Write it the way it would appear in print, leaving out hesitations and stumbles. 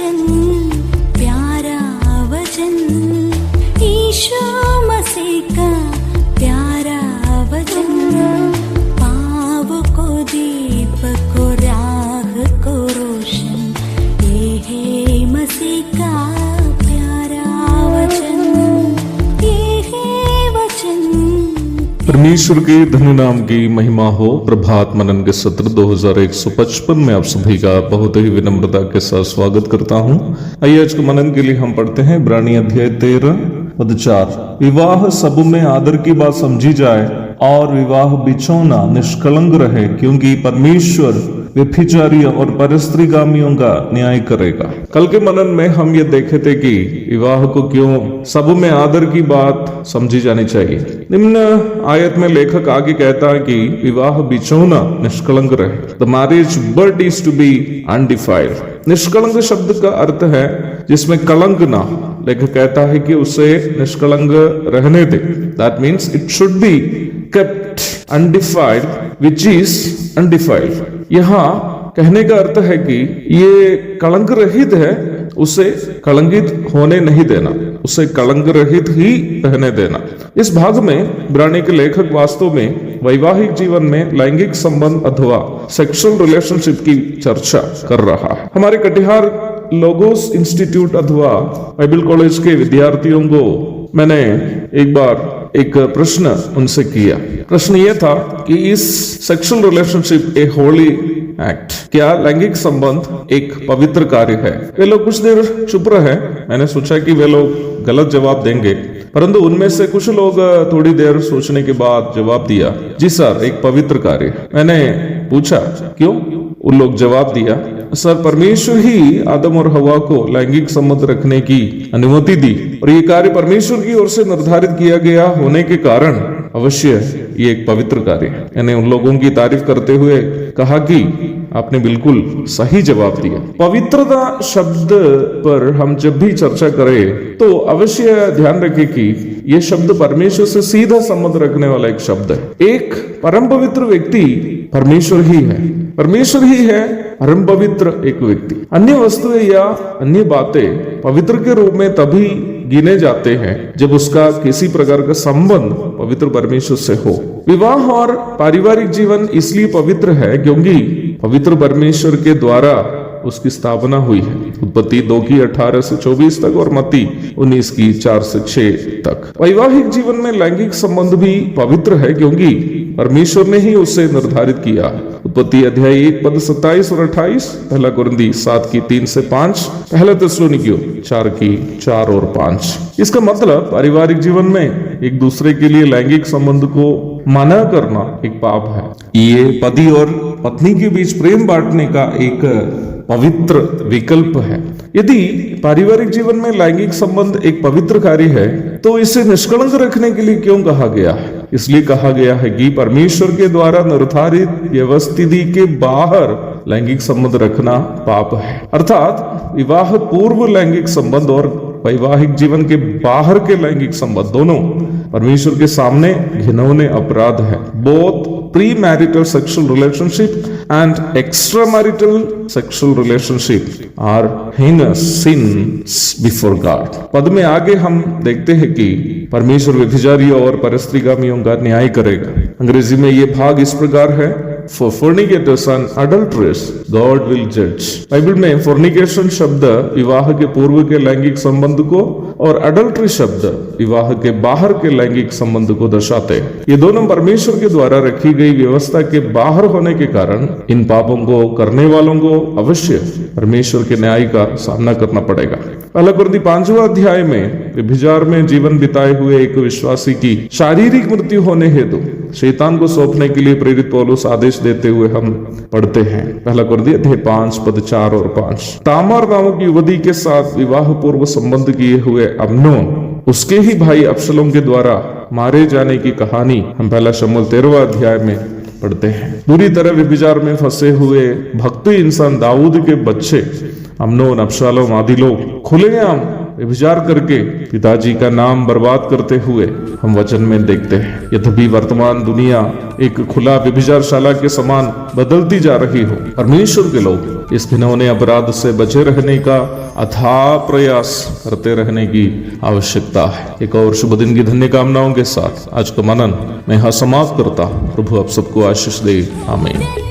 वचन, प्यारा वचन, ईशो मसीह का प्यारा वचन, पाव को दीप को राह को रोशन, ये है मसीह का प्यारा वचन, ये है वचन। परमेश्वर के धन्य नाम की महिमा हो। प्रभात मनन के सत्र 2155 में आप सभी का बहुत ही विनम्रता के साथ स्वागत करता हूं। आइए आज के मनन के लिए हम पढ़ते हैं इब्रानी अध्याय 13 पद 4। विवाह सब में आदर की बात समझी जाए और विवाह बिछौना निष्कलंक रहे, क्योंकि परमेश्वर व्यभिचारी और परस्त्रीगामियों का न्याय करेगा। कल के मनन में हम ये देखे थे कि विवाह को क्यों सब में आदर की बात समझी जानी चाहिए। निम्न आयत में लेखक आगे कहता है कि विवाह बिछौना निष्कलंक रहे। The marriage bed is to be undefiled. निष्कलंक शब्द का अर्थ है जिसमें कलंक ना। लेखक कहता है कि उसे निष्कलंक रहने दे। That means it should be kept undefiled, which is undefiled। यहाँ कहने का अर्थ है कि ये कलंक रहित है, उसे कलंकित होने नहीं देना, उसे कलंक रहित ही रहने देना। इस भाग में इब्रानी के लेखक वास्तव में वैवाहिक जीवन में लैंगिक संबंध अथवा सेक्सुअल रिलेशनशिप की चर्चा कर रहा है। हमारे कटिहार लोगोस इंस्टीट्यूट अथवा बाइबल कॉलेज के विद्यार्थियों को मैंने एक बार एक प्रश्न उनसे किया। प्रश्न ये था कि इस सेक्सुअल रिलेशनशिप ए होली एक्ट, क्या लैंगिक संबंध एक पवित्र कार्य है? वे लोग कुछ देर चुप रहे। मैंने सोचा कि वे लोग गलत जवाब देंगे, परंतु उनमें से कुछ लोग थोड़ी देर सोचने के बाद जवाब दिया, जी सर, एक पवित्र कार्य। मैंने पूछा क्यों? उन लोग जवाब दिया, सर, परमेश्वर ही आदम और हवा को लैंगिक संबंध रखने की अनुमति दी और ये कार्य परमेश्वर की ओर से निर्धारित किया गया होने के कारण अवश्य ये एक पवित्र कार्य है। मैंने उन लोगों की तारीफ करते हुए कहा कि आपने बिल्कुल सही जवाब दिया। पवित्रता शब्द पर हम जब भी चर्चा करें तो अवश्य ध्यान रखें कि यह शब्द परमेश्वर से सीधा संबंध रखने वाला एक शब्द है। एक परम पवित्र व्यक्ति परमेश्वर ही है, परमेश्वर ही है परम पवित्र एक व्यक्ति। अन्य वस्तुएं या अन्य बातें पवित्र के रूप में तभी गिने जाते हैं जब उसका किसी प्रकार का संबंध पवित्र परमेश्वर से हो। विवाह और पारिवारिक जीवन इसलिए पवित्र है क्योंकि पवित्र परमेश्वर के द्वारा उसकी स्थापना हुई है। उत्पत्ति 2 की 18 से 24 तक और मत्ती 19 की 4 से 6 तक। वैवाहिक जीवन में लैंगिक संबंध भी पवित्र है क्योंकि परमेश्वर ने ही उसे निर्धारित किया। उत्पत्ति अध्याय 1 पद 27 और 28, पहला कुरिन्थी 7 की 3 से 5, पहला थिस्सलुनीकियों 4 की 4 और 5। इसका मतलब पारिवारिक जीवन में एक दूसरे के लिए लैंगिक संबंध को मना करना एक पाप है। ये पति और पत्नी के बीच प्रेम बांटने का एक पवित्र विकल्प है। यदि पारिवारिक जीवन में लैंगिक संबंध एक पवित्र कार्य है तो इसे निष्कलंक रखने के लिए क्यों कहा गया है? इसलिए कहा गया है कि परमेश्वर के द्वारा निर्धारित व्यवस्थिति के बाहर लैंगिक संबंध रखना पाप है। अर्थात विवाह पूर्व लैंगिक संबंध और वैवाहिक जीवन के बाहर के लैंगिक संबंध दोनों परमेश्वर के सामने घिनौने अपराध है। Both pre marital sexual relationship and extra marital sexual relationship are heinous sins before God. पद में आगे हम देखते हैं कि परमेश्वर व्यभिचारियों और परस्त्रीगामियों का न्याय करेगा। अंग्रेजी में ये भाग इस प्रकार है, For fornicators and adulterers, God will judge। Bible में fornication शब्द विवाह के पूर्व के लैंगिक संबंध को और अडल्ट्री शब्द विवाह के बाहर के लैंगिक संबंध को दर्शाते हैं। ये दोनों परमेश्वर के द्वारा रखी गई व्यवस्था के बाहर होने के कारण इन पापों को करने वालों को अवश्य परमेश्वर के न्याय का सामना करना पड़ेगा। पहला कुरिन्थी 5वां अध्याय में व्यभिचार में जीवन बिताए हुए एक विश्वासी की शारीरिक मृत्यु होने हेतु शैतान को सौंपने के लिए प्रेरित पौलुस आदेश देते हुए हम पढ़ते हैं। पहला कुरिन्थी अध्याय 5 पद 4 और 5। तामार नामक युवती के साथ विवाह पूर्व संबंध किए हुए अम्नोन, उसके ही भाई अबशलोम के द्वारा मारे जाने की कहानी हम पहला शमूएल 13वां अध्याय में पढ़ते हैं। बुरी तरह व्यभिचार में फंसे हुए भक्ति इंसान दाऊद के बच्चे अम्नोन, अबशालोम आदि लोग खुलेआम व्यभिचार करके पिताजी का नाम बर्बाद करते हुए हम वचन में देखते हैं। यद्यपि वर्तमान दुनिया एक खुला व्यभिचारशाला के समान बदलती जा रही हो, परमेश्वर के लोग इस घिनौने अपराध से बचे रहने का अथाह प्रयास करते रहने की आवश्यकता है। एक और शुभ दिन की धन्य कामनाओं के साथ आज का मनन मैं यहाँ समाप्त करता हूँ। प्रभु आप सबको आशीष दे। आमीन।